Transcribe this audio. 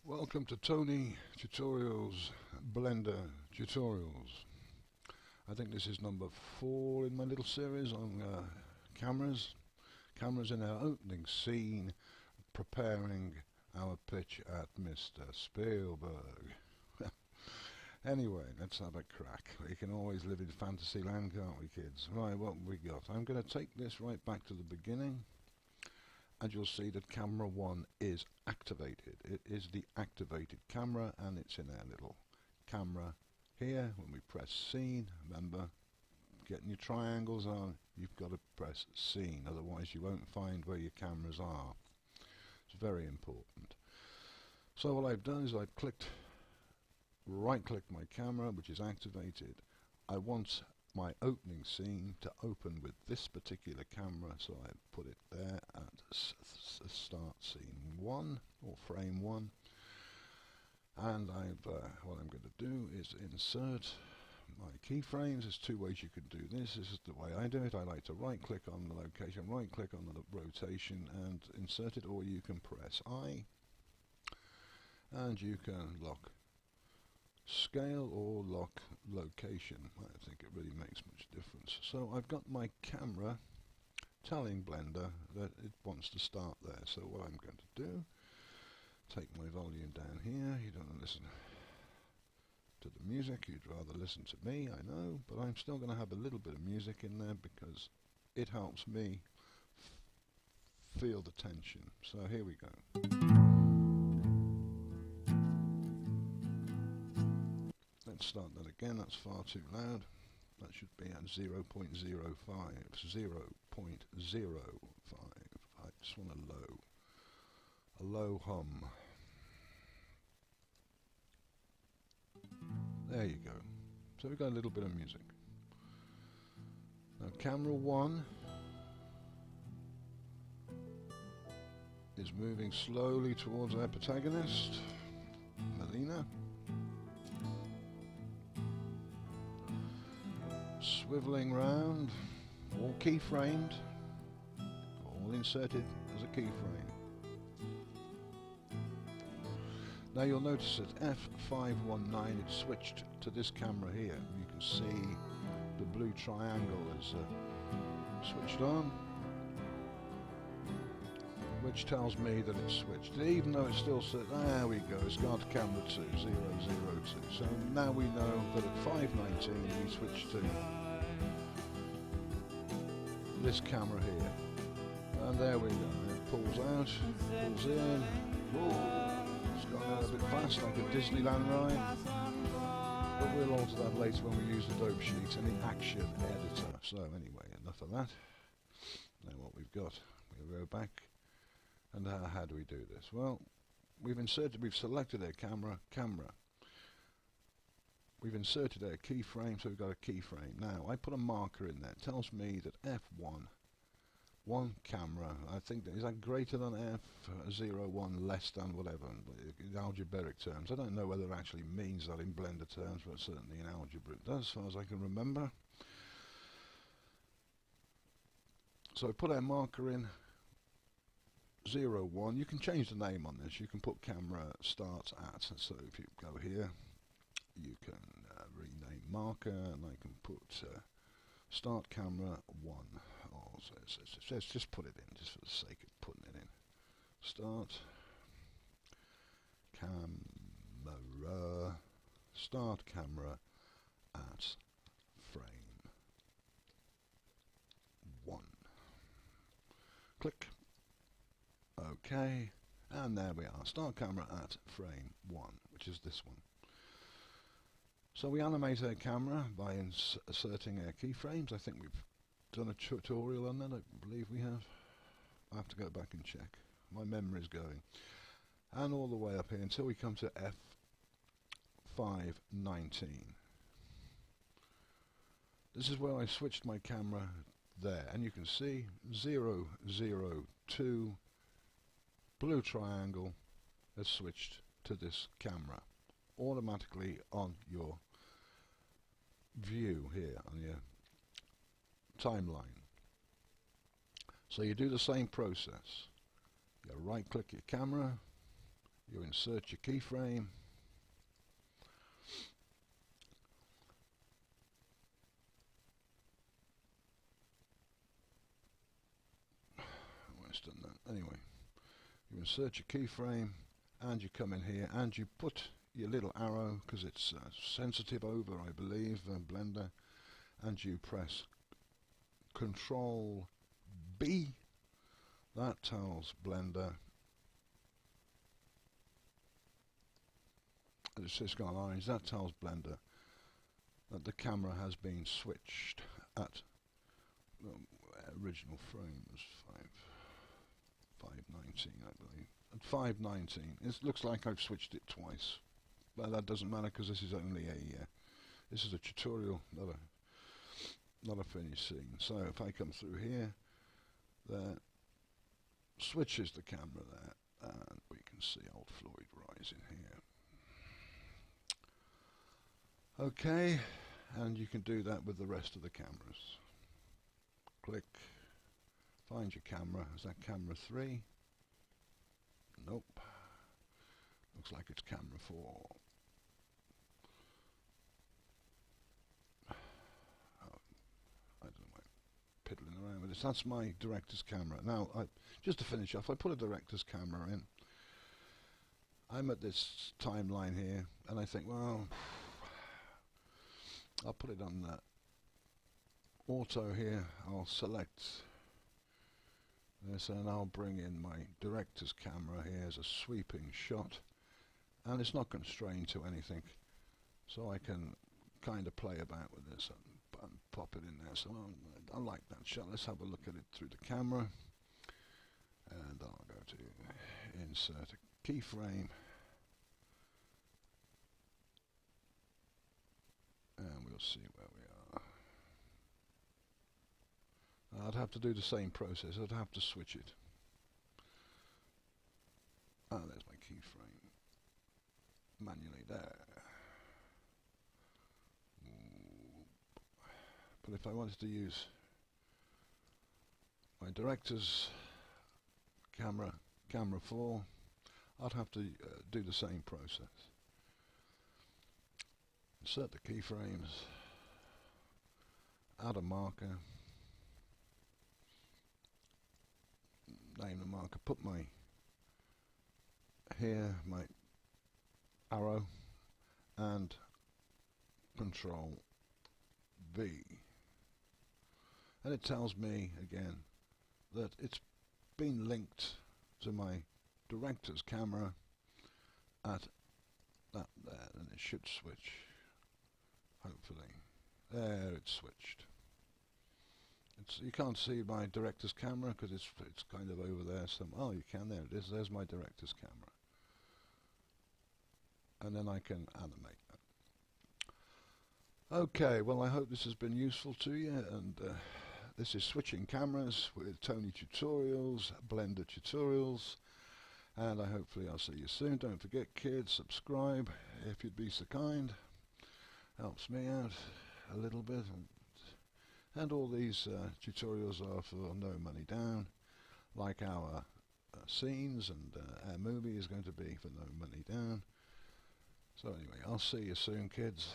Welcome to Tony Tutorials Blender Tutorials. I think this is number 4 in my little series on cameras. Cameras in our opening scene, preparing our pitch at Mr. Spielberg. Anyway, let's have a crack. We can always live in fantasy land, can't we, kids? Right, what have we got? I'm going to take this right back to the beginning, and you'll see that camera 1 is activated. It is the activated camera, and it's in our little camera here. When we press scene, remember, getting your triangles on, you've got to press scene, otherwise you won't find where your cameras are. It's very important. So what I've done is I've right-clicked my camera, which is activated. I want my opening scene to open with this particular camera, so I put it there at start scene 1 or frame 1, and what I'm going to do is insert my keyframes. There's 2 ways you could do this. This is the way I do it. I like to right click on the location, right click on the rotation and insert it, or you can press I and you can lock scale or lock location. I don't think it really makes much difference. So I've got my camera telling Blender that it wants to start there. So what I'm going to do, take my volume down here. You don't want to listen to the music, you'd rather listen to me, I know, but I'm still going to have a little bit of music in there because it helps me feel the tension. So here we go. Let's start that again. That's far too loud. That should be at 0.05. 0.05. I just want a low hum. There you go. So we've got a little bit of music. Now camera 1 is moving slowly towards our protagonist, Melina. Swiveling round, all keyframed, all inserted as a keyframe. Now you'll notice that F519 it switched to this camera here. You can see the blue triangle is switched on, which tells me that it's switched. Even though it still says, there we go, it's gone to camera 2, 002. So now we know that at 519 we switch to this camera here. And there we go, it pulls out, pulls in. Whoa, it's gone out a bit fast, like a Disneyland ride. But we'll alter that later when we use the dope sheets and the action editor. So anyway, enough of that. Now what we've got, we'll go back. And how do we do this? Well, we've selected our camera. We've inserted our keyframe, so we've got a keyframe. Now, I put a marker in there. It tells me that F1, one camera, I think, is that greater than F01, less than whatever, in algebraic terms. I don't know whether it actually means that in Blender terms, but certainly in algebra it does, as far as I can remember. So I put our marker in. 01. You can change the name on this. You can put camera starts at. So if you go here, you can rename marker, and I can put start camera 1. Or let's just put it in, just for the sake of putting it in. Start camera at frame 1. Click. Okay, and there we are, start camera at frame 1, which is this one. So we animate our camera by inserting our keyframes. I think we've done a tutorial on that, I believe we have. I have to go back and check. My memory's going. And all the way up here until we come to F519. This is where I switched my camera there, and you can see 002 blue triangle has switched to this camera automatically on your view here, on your timeline. So you do the same process. You right click your camera, You insert your keyframe. Almost done that. Anyway, you insert your keyframe and you come in here and you put your little arrow, because it's sensitive over, I believe, Blender, and you press Control B. That tells Blender, it's just gone orange, that tells Blender that the camera has been switched at original frame was 519, I believe. At 519, it looks like I've switched it twice, but that doesn't matter because this is only this is a tutorial, not a finished scene. So if I come through here, that switches the camera there, and we can see old Floyd Rise in here. Okay, and you can do that with the rest of the cameras. Click, find your camera. Is that camera 3? Nope. Looks like it's camera 4. I don't know why I'm piddling around with this. That's my director's camera. Now, just to finish off, I put a director's camera in. I'm at this timeline here, and I think, well, I'll put it on auto here. I'll select this and I'll bring in my director's camera here as a sweeping shot, and it's not constrained to anything, so I can kind of play about with this and pop it in there. So I like that shot. Let's have a look at it through the camera, and I'll go to insert a keyframe, and we'll see where we are. I'd have to do the same process. I'd have to switch it. There's my keyframe. Manually there. But if I wanted to use my director's camera 4, I'd have to do the same process. Insert the keyframes, add a marker, name the marker, put my arrow, and Control V, and it tells me again that it's been linked to my director's camera at that there, and it should switch, hopefully. There, it's switched. You can't see my director's camera because it's kind of over there. Oh, you can. There it is. There's my director's camera, and then I can animate that. Okay. Well, I hope this has been useful to you. And this is Switching Cameras with Tony Tutorials, Blender Tutorials, and hopefully I'll see you soon. Don't forget, kids, subscribe if you'd be so kind. Helps me out a little bit. And all these tutorials are for no money down, like our scenes, and our movie is going to be for no money down. So anyway, I'll see you soon, kids.